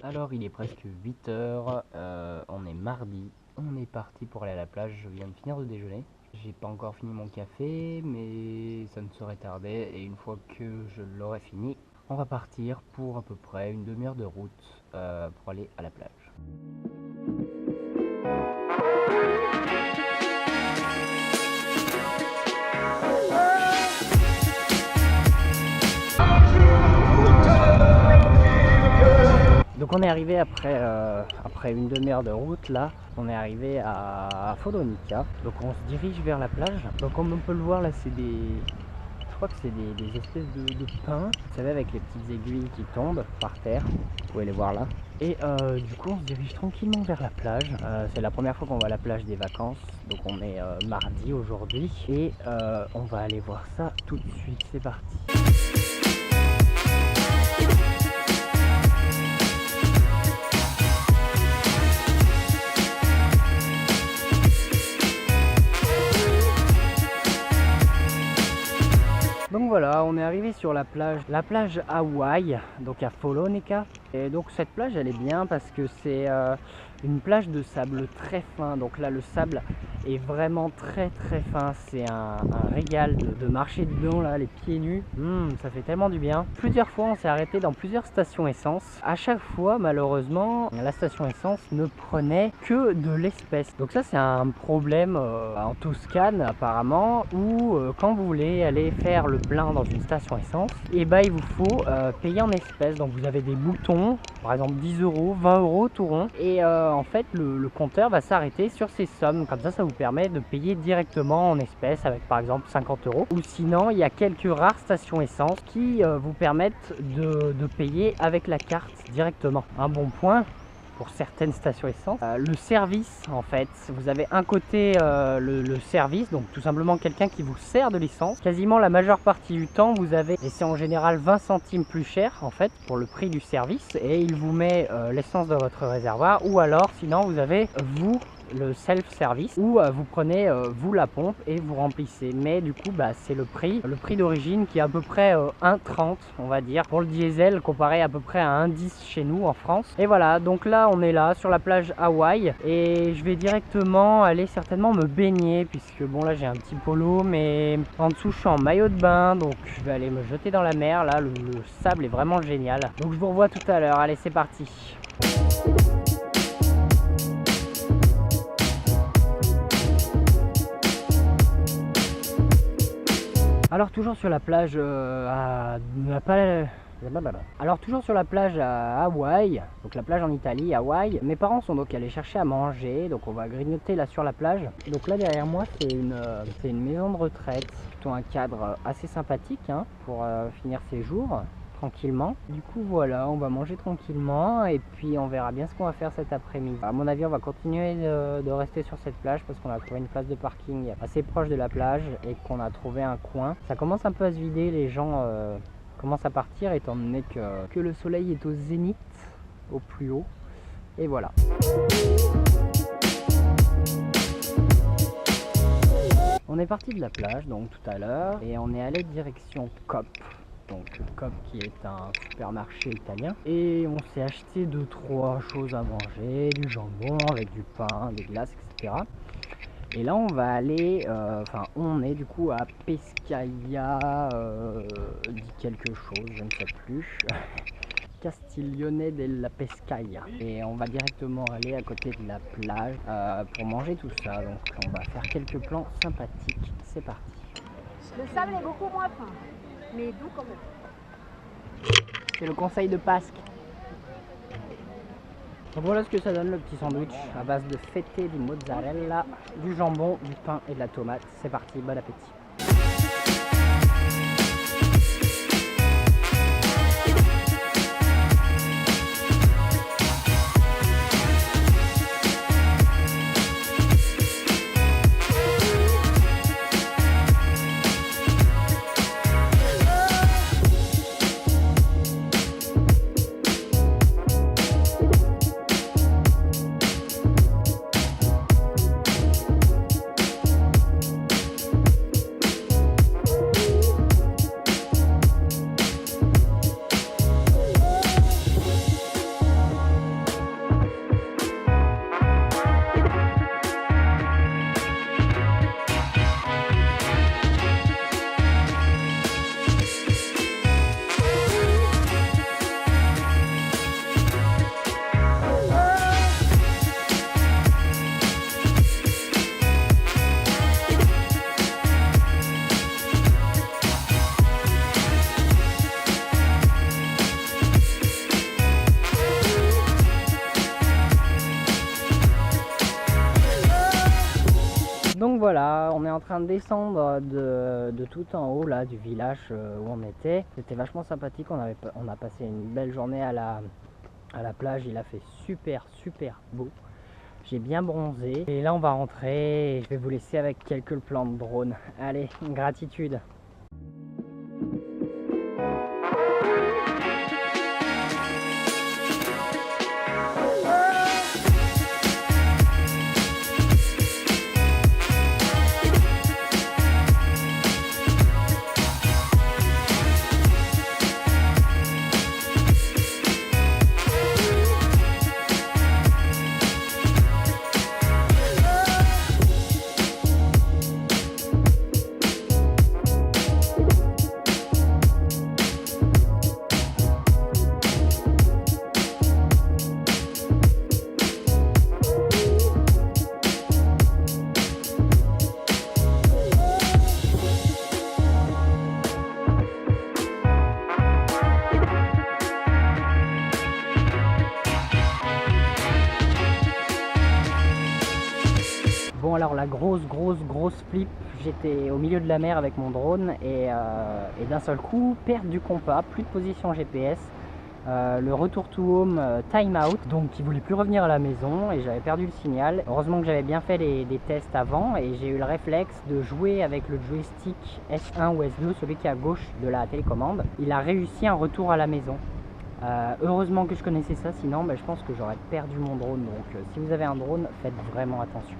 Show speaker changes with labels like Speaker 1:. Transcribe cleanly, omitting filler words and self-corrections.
Speaker 1: Alors il est presque 8h, on est mardi, on est parti pour aller à la plage, je viens de finir de déjeuner. J'ai pas encore fini mon café, mais ça ne saurait tarder, et une fois que je l'aurai fini, on va partir pour à peu près une demi-heure de route pour aller à la plage. Donc on est arrivé après une demi-heure de route là, on est arrivé à Follonica. Donc on se dirige vers la plage. Donc comme on peut le voir là, c'est je crois que c'est des espèces de pins, vous savez, avec les petites aiguilles qui tombent par terre. Vous pouvez les voir là. Et du coup on se dirige tranquillement vers la plage. C'est la première fois qu'on va à la plage des vacances. Donc on est mardi aujourd'hui. Et on va aller voir ça tout de suite. C'est parti. Donc voilà, on est arrivé sur la plage Hawaï, donc à Follonica. Et donc cette plage elle est bien parce que c'est une plage de sable très fin. Donc là le sable est vraiment très fin, c'est un régal de marcher dedans là, les pieds nus. Ça fait tellement du bien. Plusieurs fois on s'est arrêté dans plusieurs stations essence. À chaque fois malheureusement la station essence ne prenait que de l'espèce. Donc ça c'est un problème en Toscane apparemment, où quand vous voulez aller faire le plein dans une station essence, et bah il vous faut payer en espèces. Donc vous avez des boutons, par exemple 10 €, 20 € tout rond, et en fait le compteur va s'arrêter sur ces sommes. Comme ça vous permet de payer directement en espèces avec par exemple 50 €. Ou sinon il y a quelques rares stations essence qui vous permettent de payer avec la carte directement. Un bon point pour certaines stations essence. Le service, en fait, vous avez un côté le service, donc tout simplement quelqu'un qui vous sert de l'essence. Quasiment la majeure partie du temps vous avez, et c'est en général 20 centimes plus cher en fait pour le prix du service, et il vous met l'essence dans votre réservoir. Ou alors sinon vous avez vous le self-service, où vous prenez vous la pompe et vous remplissez. Mais du coup c'est le prix d'origine qui est à peu près 1,30 on va dire pour le diesel, comparé à peu près à 1,10 chez nous en France. Et voilà, donc là on est là sur la plage Hawaï, et je vais directement aller certainement me baigner, puisque bon là j'ai un petit polo, mais en dessous je suis en maillot de bain, donc je vais aller me jeter dans la mer. Là le sable est vraiment génial. Donc je vous revois tout à l'heure. Allez, c'est parti. Alors toujours sur la plage à Hawaï, donc la plage en Italie, Hawaï. Mes parents sont donc allés chercher à manger, donc on va grignoter là sur la plage. Donc là derrière moi c'est une maison de retraite, plutôt un cadre assez sympathique pour finir ses jours tranquillement. Du coup voilà, on va manger tranquillement et puis on verra bien ce qu'on va faire cet après-midi. À mon avis on va continuer de rester sur cette plage parce qu'on a trouvé une place de parking assez proche de la plage et qu'on a trouvé un coin. Ça commence un peu à se vider, les gens commencent à partir étant donné que le soleil est au zénith, au plus haut. Et voilà. On est parti de la plage donc tout à l'heure et on est allé direction Coop. Donc Coop qui est un supermarché italien, et on s'est acheté 2-3 choses à manger, du jambon avec du pain, des glaces, etc. Et là on va aller, on est du coup à Pescaia dit quelque chose, je ne sais plus. Castiglione della Pescaia, et on va directement aller à côté de la plage pour manger tout ça. Donc on va faire quelques plans sympathiques. C'est parti.
Speaker 2: Le sable est beaucoup moins fin, mais doux quand même.
Speaker 1: C'est le conseil de Pasque. Donc voilà ce que ça donne, le petit sandwich à base de feta di mozzarella, du jambon, du pain et de la tomate. C'est parti, bon appétit. voilà, on est en train de descendre de tout en haut là du village où on était. C'était vachement sympathique, on a passé une belle journée à la plage, il a fait super beau. J'ai bien bronzé et là on va rentrer et je vais vous laisser avec quelques plans de drone. Allez, gratitude. Bon alors la grosse flip, j'étais au milieu de la mer avec mon drone et d'un seul coup, perte du compas, plus de position GPS, le retour to home time out, donc il voulait plus revenir à la maison et j'avais perdu le signal. Heureusement que j'avais bien fait des tests avant et j'ai eu le réflexe de jouer avec le joystick S1 ou S2, celui qui est à gauche de la télécommande. Il a réussi un retour à la maison. Heureusement que je connaissais ça, sinon je pense que j'aurais perdu mon drone, donc si vous avez un drone, faites vraiment attention.